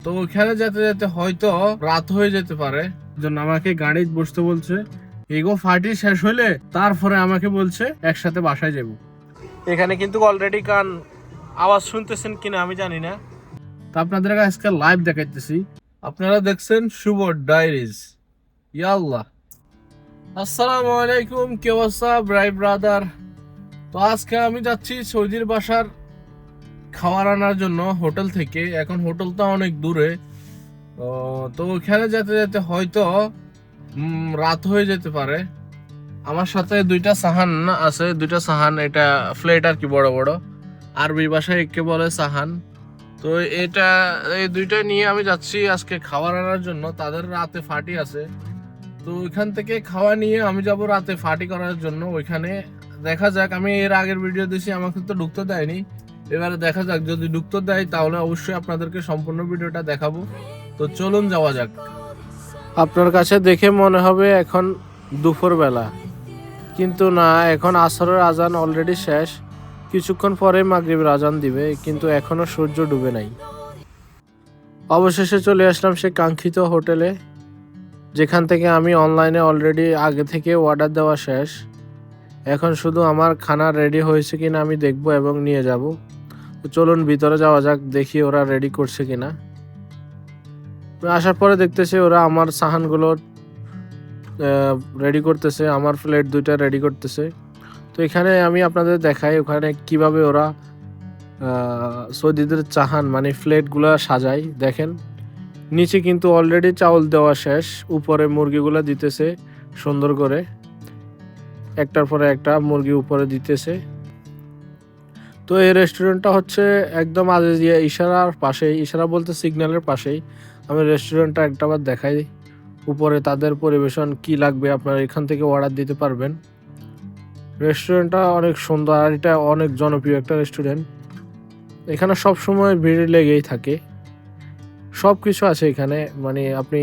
তো ওখানে যেতে যেতে হয়তো রাত হয়ে যেতে পারে, জন্য আমাকে গাড়ি বসতে বলছে। এগো ফাটি শেষ হলে তারপরে আমাকে বলছে একসাথে বাসায় যাব। এখানে কিন্তু অলরেডি কান আওয়াজ শুনতেছেন কিনা আমি জানি না। তো আপনাদের আজকে লাইভ দেখাইতেছি। আপনারা দেখছেন শুভ ডায়েরিজ। ইয়াল্লাহ, আসসালামু আলাইকুম, কি অবস্থা ভাই ব্রাদার? তো আজকে আমি যাচ্ছি সৌদির বাসার খাবার আনার জন্য হোটেল থেকে। এখন হোটেলটা অনেক দূরে, তো ওখানে যেতে যেতে হয়তো রাত হয়ে যেতে পারে। আমার সাথে দুইটা সাহান আছে, দুইটা সাহান, এটা ফ্লেট আর কি, বড় বড়, আরবি ভাষায় একে বলে সাহান। তো এটা এই দুইটা নিয়ে আমি যাচ্ছি আজকে খাবার আনার জন্য। তাদের রাতে ফাটি আছে, তো ওইখান থেকে খাওয়া নিয়ে আমি যাব রাতে ফাটি করার জন্য। ওইখানে দেখা যাক, আমি এর আগের ভিডিও দিয়েছি, আমাকে তো ঢুকতে দেয়নি। এবারে দেখা যাক, যদি ঢুকতে দেয় তাহলে অবশ্যই আপনাদেরকে সম্পূর্ণ ভিডিওটা দেখাবো। তো চলুন যাওয়া যাক। আপনার কাছে দেখে মনে হবে এখন দুপুর বেলা, কিন্তু না, এখন আসরের আজান অলরেডি শেষ। কিছুক্ষণ পরে মাগরিবের আজান দিবে, কিন্তু এখনো সূর্য ডুবে নাই। অবশেষে চলে আসলাম সেই কাঙ্ক্ষিত হোটেলে, যেখান থেকে আমি অনলাইনে অলরেডি আগে থেকে অর্ডার দেওয়া শেষ। এখন শুধু আমার খানা রেডি হয়েছে কিনা আমি দেখব এবং নিয়ে যাব। তো চলুন ভিতরে যাওয়া যাক, দেখি ওরা রেডি করছে কিনা। আসার পরে দেখতেছি ওরা আমার সাহানগুলো রেডি করতেছে, আমার প্লেট দুইটা রেডি করতেছে। তো এখানে আমি আপনাদের দেখাই ওখানে কিভাবে ওরা সৌদিদের চাহান মানে প্লেটগুলো সাজায়। দেখেন, নিচে কিন্তু অলরেডি চাউল দেওয়া শেষ, উপরে মুরগিগুলো দিতেছে সুন্দর করে, একটার পরে একটা মুরগি উপরে দিতেছে। তো এই রেস্টুরেন্টটা হচ্ছে একদম আজিজিয়া ইশারার পাশেই, ইশারা বলতে সিগন্যালের পাশেই। আমি রেস্টুরেন্টটা একটাবার দেখাই। উপরে তাদের পরিবেশন কি লাগবে আপনারা এখান থেকে অর্ডার দিতে পারবেন। রেস্টুরেন্টটা অনেক সুন্দর আর এটা অনেক জনপ্রিয় একটা রেস্টুরেন্ট। এখানে সব সময় ভিড় লেগেই থাকে, সব কিছু আছে এখানে। মানে আপনি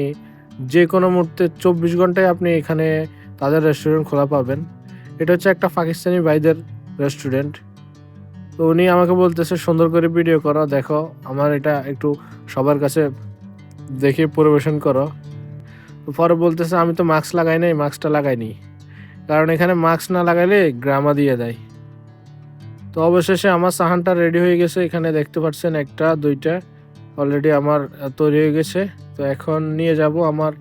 যে কোনো মুহূর্তে 24 ঘন্টায় আপনি এখানে তাদের রেস্টুরেন্ট খোলা পাবেন। এটা হচ্ছে একটা পাকিস্তানি ভাইদের রেস্টুরেন্ট। তো উনি আমাকে বলতেছে সুন্দর করে ভিডিও করো, দেখো আমার এটা একটু সবার কাছে দেখে পরিবেশন করো। পরে বলতেছে আমি তো মাস্ক লাগাই নাই, মাস্কটা লাগাইনি, কারণ এখানে মাস্ক না লাগাইলে গ্রামা দিয়ে দেয়। তো অবশেষে আমার সাহানটা রেডি হয়ে গেছে, এখানে দেখতে পাচ্ছেন একটা দুইটা অলরেডি আমার তৈরি হয়ে গেছে। তো এখন নিয়ে যাব, আমার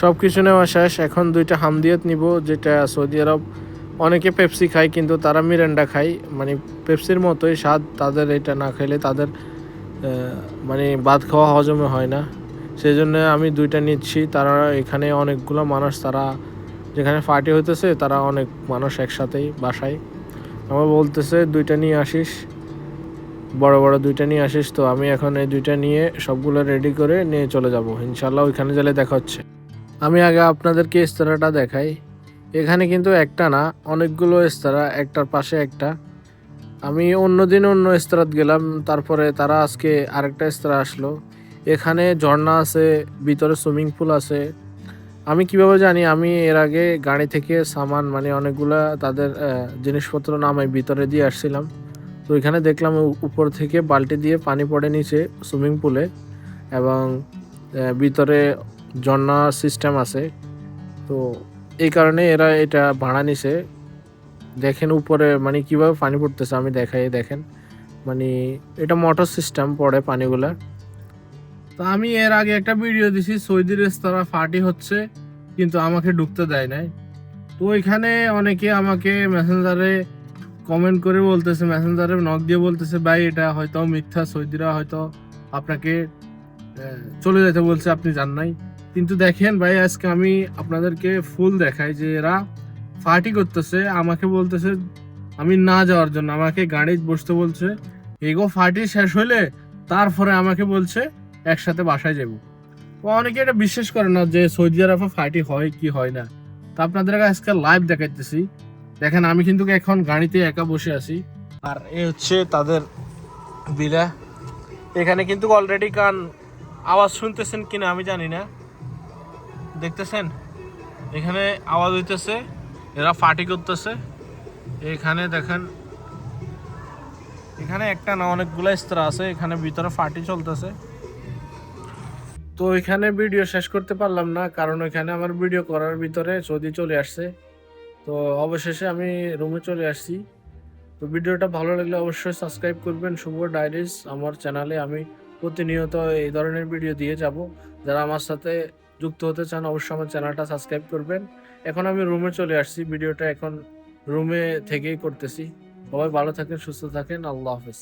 সব কিছু নেওয়া শেষ। এখন দুইটা হামদিয়াত নিব, যেটা সৌদি আরব অনেকে পেপসি খায় কিন্তু তারা মিরান্ডা খায়, মানে পেপসির মতোই স্বাদ তাদের। এটা না খাইলে তাদের মানে ভাত খাওয়া হজমে হয় না, সেই জন্য আমি দুইটা নিচ্ছি। তারা এখানে অনেকগুলো মানুষ, তারা যেখানে পার্টি হইতেছে তারা অনেক মানুষ একসাথেই বাসায়। আমার বলতেছে দুইটা নিয়ে আসিস, বড় বড় দুইটা নিয়ে আসিস। তো আমি এখন এই দুইটা নিয়ে সবগুলো রেডি করে নিয়ে চলে যাব ইনশাল্লাহ। ওইখানে গেলে দেখা হচ্ছে। আমি আগে আপনাদেরকে ইস্তারাটা দেখাই। এখানে কিন্তু একটা না, অনেকগুলো ইস্তারা, একটার পাশে একটা। আমি অন্যদিন অন্য ইস্তারাত গেলাম, তারপরে তারা আজকে আরেকটা ইস্তারা আসলো। এখানে ঝর্ণা আছে, ভিতরে সুইমিং পুল আছে। আমি কিভাবে জানি, আমি এর আগে গাড়ি থেকে সামান মানে অনেকগুলা তাদের জিনিসপত্র নামাই ভিতরে দিয়ে আসছিলাম। তো এখানে দেখলাম উপর থেকে বালতি দিয়ে পানি পড়ে নিচে সুইমিং পুলে, এবং ভিতরে ঝর্ণা সিস্টেম আছে। তো এই কারণে এরা এটা ভাড়া নিছে। দেখেন উপরে মানে কিভাবে পানি পড়তেছে, আমি দেখাই। দেখেন মানে এটা মোটর সিস্টেম পড়ে পানিগুলা। তো আমি এর আগে একটা ভিডিও দিছি, সৌদি রেস্তোরাঁ পার্টি হচ্ছে কিন্তু আমাকে ঢুকতে দেয় নাই। তো ওইখানে অনেকে আমাকে মেসেঞ্জারে কমেন্ট করে বলতেছে, মেসেঞ্জারে নক দিয়ে বলতেছে ভাই এটা হয়তো মিথ্যা, সৌদিরা হয়তো আপনাকে চলে যেতে বলছে, আপনি জান নাই। কিন্তু দেখেন ভাই, আজকে আমি আপনাদেরকে ফুল দেখাই যে এরা পার্টি করতেছে, আমাকে বলতেছে আমি না যাওয়ার জন্য, আমাকে গাড়ি বসতে বলছে। এগো পার্টি শেষ হলে তারপরে আমাকে বলছে একসাথে বাসায় যাব। তো অনেকে এটা বিশ্বাস করে না যে সৌদি আরবে পার্টি হয় কি হয় না। তো আপনাদের আজকে লাইভ দেখাইতেছি। দেখেন আমি কিন্তু এখন গাড়িতে একা বসে আছি, আর এ হচ্ছে তাদের বিলা। এখানে কিন্তু অলরেডি কান আওয়াজ শুনতেছেন কিনা আমি জানি না, দেখতেছেন এখানে আওয়াজ হইতেছে, এরা পার্টি করতেছে। এখানে দেখেন, এখানে একটা না অনেকগুলো স্তর আছে, এখানে ভিতরে পার্টি চলতেছে। তো এখানে ভিডিও শেষ করতে পারলাম না, কারণ ওইখানে আমার ভিডিও করার ভিতরে সৌদি চলে আসছে। তো অবশেষে আমি রুমে চলে আসছি। তো ভিডিওটা ভালো লাগলে অবশ্যই সাবস্ক্রাইব করবেন শুভ ডায়েরিজ আমার চ্যানেলে। আমি প্রতিনিয়ত এই ধরনের ভিডিও দিয়ে যাব। যারা আমার সাথে যুক্ত হতে চান অবশ্যই আমার চ্যানেলটা সাবস্ক্রাইব করবেন। এখন আমি রুমে চলে আসছি, ভিডিওটা এখন রুমে থেকেই করতেছি। সবাই ভালো থাকেন, সুস্থ থাকেন, আল্লাহ হাফেজ।